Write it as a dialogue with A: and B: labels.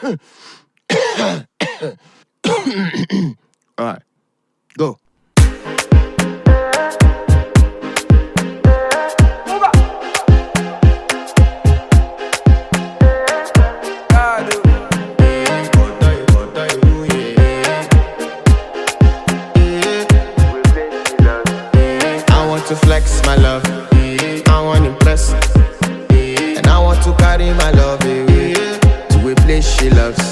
A: Alright, go. I want to flex my love, I want to impress, and I want to carry my love away to a place she loves.